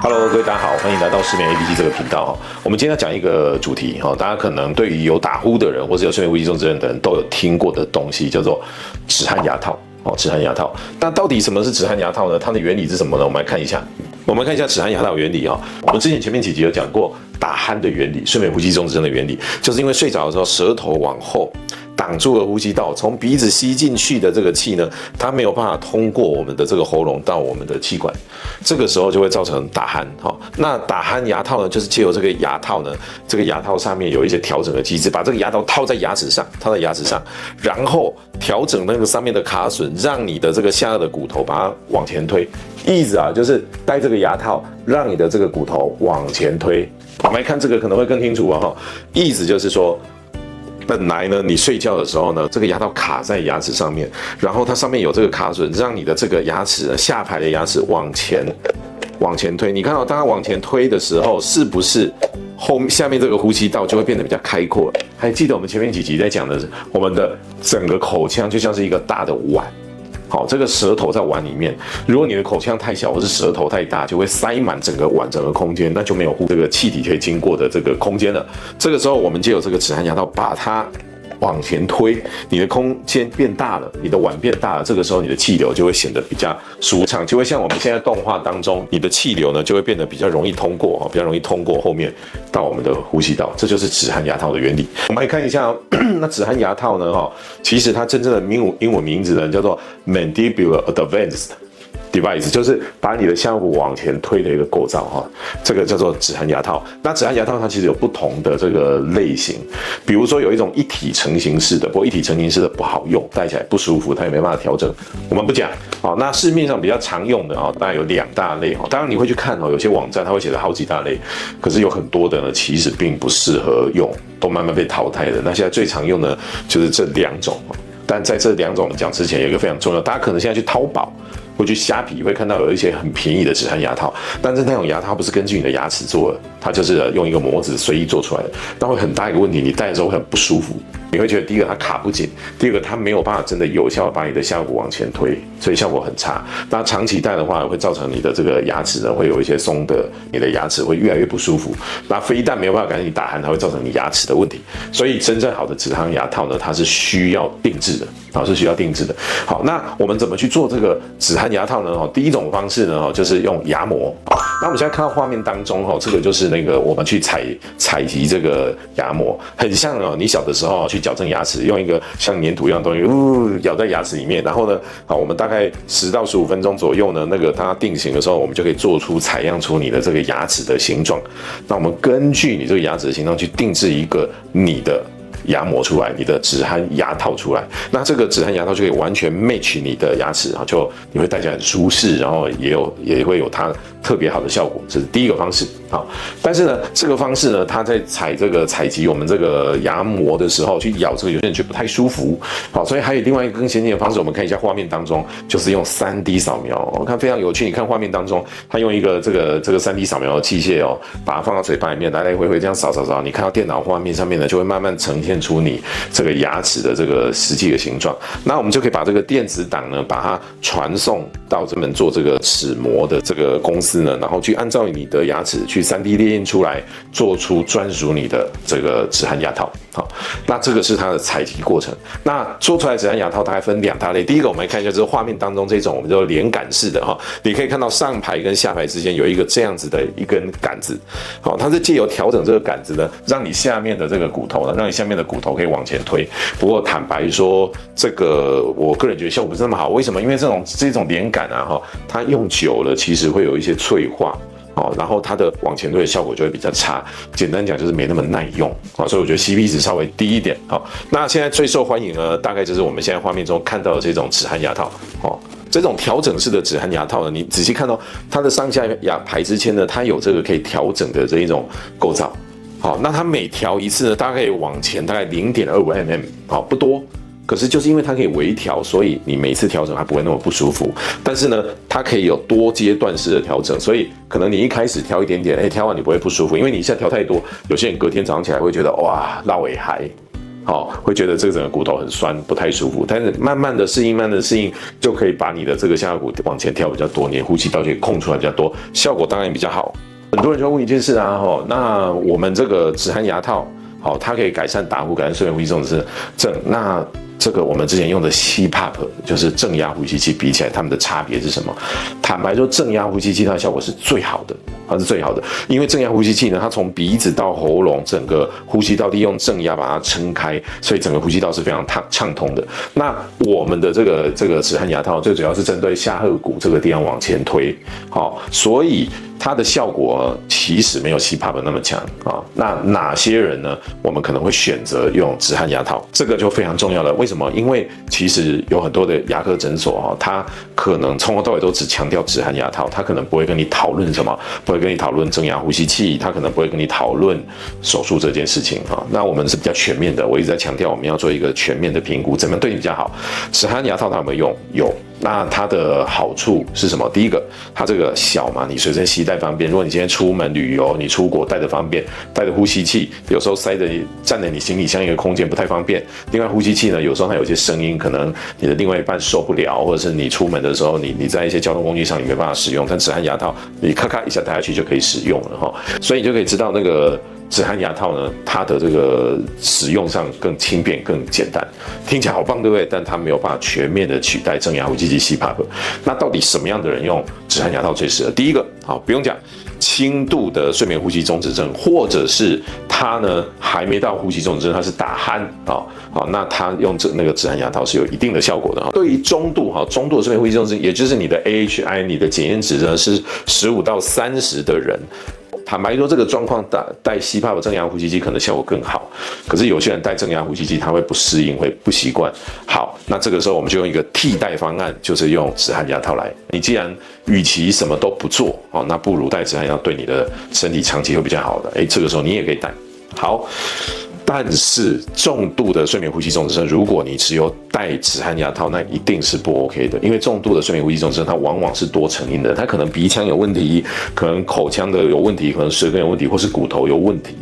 Hello， 各位大家好，欢迎来到失眠 APP 这个频道哈。我们今天要讲一个主题哈，大家可能对于有打呼的人或是有睡眠呼吸中止症的人都有听过的东西，叫做止鼾牙套。止鼾牙套。那到底什么是止鼾牙套呢？它的原理是什么呢？我们来看一下。止鼾牙套原理哈。我们之前前面几集有讲过打鼾的原理，睡眠呼吸中止症的原理，就是因为睡着的时候舌头往后挡住了呼吸道，从鼻子吸进去的这个气呢，它没有办法通过我们的这个喉咙到我们的气管，这个时候就会造成打鼾。那打鼾牙套呢，就是借由这个牙套呢，这个牙套上面有一些调整的机制，把这个牙套套在牙齿上，然后调整那个上面的卡榫，让你的这个下颚的骨头把它往前推。意思啊，就是戴这个牙套，让你的这个骨头往前推。我们来看这个可能会更清楚啊，意思就是说，本来呢，你睡觉的时候呢，这个牙套卡在牙齿上面，然后它上面有这个卡榫，让你的这个牙齿下排的牙齿往前推。你看到当它往前推的时候，是不是下面这个呼吸道就会变得比较开阔了？还记得我们前面几集在讲的是，我们的整个口腔就像是一个大的碗。好，这个舌头在碗里面，如果你的口腔太小或是舌头太大，就会塞满整个碗整个空间，那就没有这个气体可以经过的这个空间了。这个时候，我们就有这个止鼾牙套把它往前推，你的空间变大了，你的碗变大了，这个时候你的气流就会显得比较舒畅，就会像我们现在动画当中，你的气流呢就会变得比较容易通过，后面到我们的呼吸道，这就是止鼾牙套的原理。我们来看一下那止鼾牙套呢，其实它真正的英文名字呢叫做 Mandibular Advanced Device， 就是把你的下颚往前推的一个构造哈，这个叫做止鼾牙套。那止鼾牙套它其实有不同的这个类型，比如说有一种一体成型式的，不过一体成型式的不好用，戴起来不舒服，它也没办法调整，我们不讲。好，那市面上比较常用的大概有2大类哈。当然你会去看有些网站它会写的好几大类，可是有很多的呢其实并不适合用，都慢慢被淘汰的。那现在最常用的就是这2种，但在这2种讲之前有一个非常重要，大家可能现在去淘宝会去虾皮会看到有一些很便宜的止鼾牙套，但是那种牙套不是根据你的牙齿做的，它就是用一个模子随意做出来的，那会很大一个问题，你戴的时候会很不舒服，你会觉得第一个它卡不紧，第二个它没有办法真的有效的把你的下颚往前推，所以效果很差。那长期戴的话会造成你的这个牙齿呢会有一些松的，你的牙齿会越来越不舒服，那非但没有办法改善你打鼾，它会造成你牙齿的问题。所以真正好的止鼾牙套呢，它是需要定制的。好，那我们怎么去做这个止鼾牙套呢？第一种方式呢，就是用牙模。那我们现在看到画面当中，这个就是那个我们去采集这个牙模，很像你小的时候去矫正牙齿，用一个像粘土一样的东西，咬在牙齿里面，然后呢，我们大概10到15分钟左右呢，那个它定型的时候，我们就可以采样出你的这个牙齿的形状。那我们根据你这个牙齿的形状去定制一个你的牙模出来，你的止鼾牙套出来，那这个止鼾牙套就可以完全 match 你的牙齿，就你会戴起来很舒适，然后也会有它特别好的效果，这是第一个方式。好，但是呢，这个方式呢，它在采集我们这个牙模的时候去咬这个，有些人觉得不太舒服。好，所以还有另外一个更先进的方式，我们看一下画面当中，就是用3D 扫描。我看非常有趣，你看画面当中，它用一个这个3D 扫描的器械把它放到嘴巴里面，来来回回这样扫，你看到电脑画面上面呢，就会慢慢呈现出你这个牙齿的这个实际的形状。那我们就可以把这个电子档呢，把它传送到这门做这个齿模的这个公司呢，然后去按照你的牙齿去3D 列印出来，做出专属你的这个止鼾牙套。好，那这个是它的采集过程。那做出来的止鼾牙套大概分2大类。第一个，我们来看一下这个画面当中这种我们叫做连杆式的你可以看到上排跟下排之间有一个这样子的一根杆子。好，它是借由调整这个杆子呢，让你下面的这个骨头可以往前推。不过坦白说，这个我个人觉得效果不是那么好。为什么？因为这种连杆它用久了其实会有一些脆化。然后它的往前推的效果就会比较差，简单讲就是没那么耐用，所以我觉得 CP 值稍微低一点。那现在最受欢迎呢，大概就是我们现在画面中看到的这种止鼾牙套。这种调整式的止鼾牙套呢，你仔细看到它的上下牙排之间呢，它有这个可以调整的这一种构造。好，那它每调一次呢，大概可以往前大概0.25 mm， 不多。可是就是因为它可以微调，所以你每次调整它不会那么不舒服。但是呢，它可以有多阶段式的调整，所以可能你一开始调一点点，调完你不会不舒服，因为你现在调太多，有些人隔天早上起来会觉得哇，落尾嗨。会觉得这个整个骨头很酸，不太舒服。但是慢慢的适应，就可以把你的这个下颌骨往前跳比较多，你的呼吸道就可以空出来比较多，效果当然也比较好。很多人就会问一件事啊，那我们这个止鼾牙套，它可以改善打呼、改善睡眠呼吸中止症，那这个我们之前用的 CPAP 就是正压呼吸器比起来，它们的差别是什么？坦白说，正压呼吸器它的效果是最好的，它是最好的，因为正压呼吸器呢，它从鼻子到喉咙，整个呼吸道利用正压把它撑开，所以整个呼吸道是非常畅通的。那我们的这个止鼾牙套最主要是针对下颌骨这个地方往前推，所以它的效果其实没有 CPAP 那么强啊。那哪些人呢？我们可能会选择用止鼾牙套，这个就非常重要了。为什么？因为其实有很多的牙科诊所它可能从头到尾都只强调止鼾牙套，它可能不会跟你讨论什么，不会跟你讨论正压呼吸器，它可能不会跟你讨论手术这件事情啊。那我们是比较全面的，我一直在强调我们要做一个全面的评估，怎么对你比较好。止鼾牙套它有没有用？有。那它的好处是什么？第一个，它这个小嘛，你随身携带方便。如果你今天出门旅游，你出国带的方便，带着呼吸器，有时候占着你行李箱一个空间不太方便。另外，呼吸器呢，有时候它有些声音，可能你的另外一半受不了，或者是你出门的时候，你在一些交通工具上你没办法使用，但止鼾牙套你咔咔一下戴下去就可以使用了所以你就可以知道那个止鼾牙套呢，它的这个使用上更轻便、更简单，听起来好棒，对不对？但它没有办法全面的取代正压呼吸器 CPAP。那到底什么样的人用止鼾牙套最适合？第一个，不用讲，轻度的睡眠呼吸中止症，或者是他呢还没到呼吸中止症，他是打鼾那他用那个止鼾牙套是有一定的效果的对于中度的睡眠呼吸中止症，也就是你的 AHI 你的检验值呢是15到30的人。坦白说，这个状况带 CPAP 正压呼吸机可能效果更好，可是有些人带正压呼吸机他会不适应，会不习惯。好，那这个时候我们就用一个替代方案，就是用止鼾牙套来。你既然与其什么都不做那不如带止鼾牙套，对你的身体长期会比较好的。这个时候你也可以带。好。但是重度的睡眠呼吸中止症，如果你只有带止鼾牙套，那一定是不 OK 的。因为重度的睡眠呼吸中止症，它往往是多成因的，它可能鼻腔有问题，可能口腔的有问题，可能舌根有问题，或是骨头有问题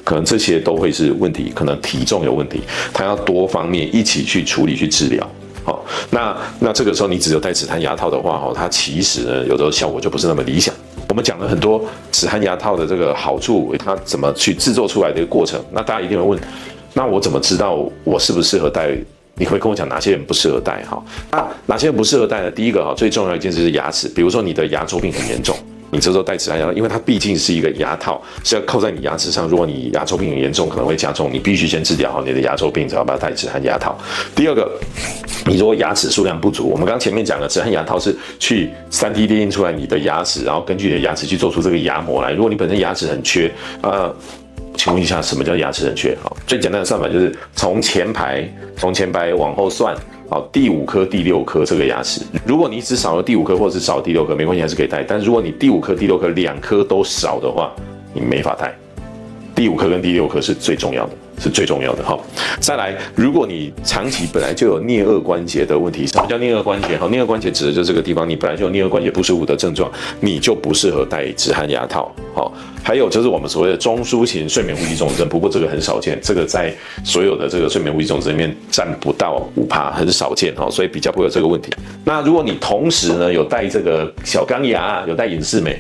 可能这些都会是问题，可能体重有问题，它要多方面一起去处理去治疗。那这个时候你只有戴止鼾牙套的话它其实呢有的时候效果就不是那么理想。我们讲了很多止鼾牙套的这个好处，它怎么去制作出来的一个过程。那大家一定会问，那我怎么知道我适不适合戴？你可不可以跟我讲哪些人不适合戴？那哪些人不适合戴呢？第一个最重要的一件事是牙齿，比如说你的牙周病很严重。你这时候戴止鼾牙套，因为它毕竟是一个牙套，是要扣在你牙齿上。如果你牙周病很严重，可能会加重，你必须先治疗好你的牙周病，才要把它戴止鼾牙套。第二个，你如果牙齿数量不足，我们刚前面讲了，止鼾牙套是去3D 列印出来你的牙齿，然后根据你的牙齿去做出这个牙模来。如果你本身牙齿很缺，请问一下，什么叫牙齿很缺？最简单的算法就是从前排往后算。第5颗、第6颗这个牙齿，如果你只少了第5颗或者是少了第6颗，没关系，还是可以戴。但是如果你第5颗、第6颗2颗都少的话，你没法戴。第5颗跟第6颗是最重要的。再来，如果你长期本来就有颞颌关节的问题，什么叫颞颌关节？颞颌关节指的就是这个地方，你本来就有颞颌关节不舒服的症状，你就不适合戴止鼾牙套。还有就是我们所谓的中枢型睡眠呼吸中止症，不过这个很少见，这个在所有的这个睡眠呼吸中止症里面占不到5%，很少见所以比较不会有这个问题。那如果你同时呢有戴这个小钢牙，有戴隐适美，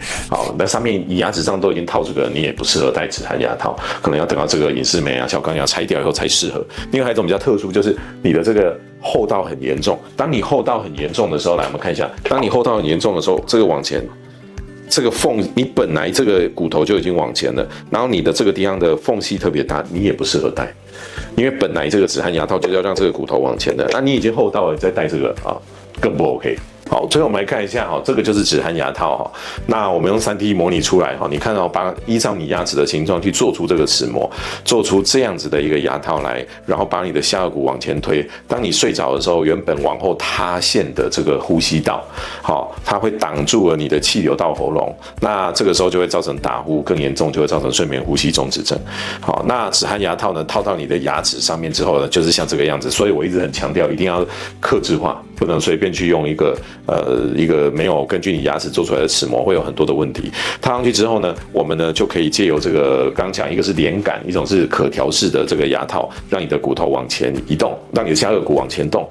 那上面你牙齿上都已经套这个，你也不适合戴止鼾牙套，可能要等到这个隐适美小钢牙拆掉以后才适合。另外还有一种比较特殊，就是你的这个后道很严重。当你后道很严重的时候，来我们看一下，当你后道很严重的时候，这个往前。这个缝，你本来这个骨头就已经往前了，然后你的这个地方的缝隙特别大，你也不适合戴，因为本来这个止鼾牙套就是要让这个骨头往前的，那你已经厚到了，再戴这个更不 OK。好，最后我们来看一下这个就是止鼾牙套那我们用3D 模拟出来你看依照你牙齿的形状去做出这个齿模，做出这样子的一个牙套来，然后把你的下颌骨往前推。当你睡着的时候，原本往后塌陷的这个呼吸道，它会挡住了你的气流到喉咙，那这个时候就会造成打呼，更严重就会造成睡眠呼吸中止症。好，那止鼾牙套呢套到你的牙齿上面之后呢，就是像这个样子。所以我一直很强调，一定要客制化不能随便去用一个没有根据你牙齿做出来的齿模，会有很多的问题。套上去之后呢，我们呢就可以借由这个刚讲，一个是连杆，一种是可调式的这个牙套，让你的骨头往前移动，让你的下颚骨往前动。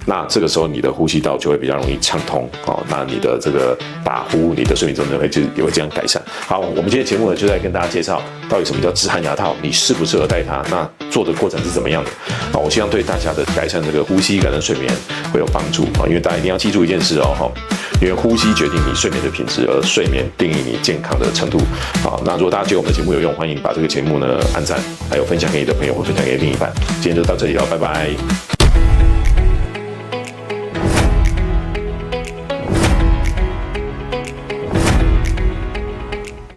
那这个时候你的呼吸道就会比较容易畅通。那你的这个打呼，你的睡眠中断也会这样改善。好，我们今天的节目呢就在跟大家介绍到底什么叫止鼾牙套，你适不适合戴它，那做的过程是怎么样的。我希望对大家的改善这个呼吸、改善睡眠会有帮助。因为大家一定要记住一件事哦，因为呼吸决定你睡眠的品质，而睡眠定义你健康的程度。好，那如果大家觉得我们的节目有用，欢迎把这个节目呢按赞，还有分享给你的朋友或分享给另一半。今天就到这里了，拜拜。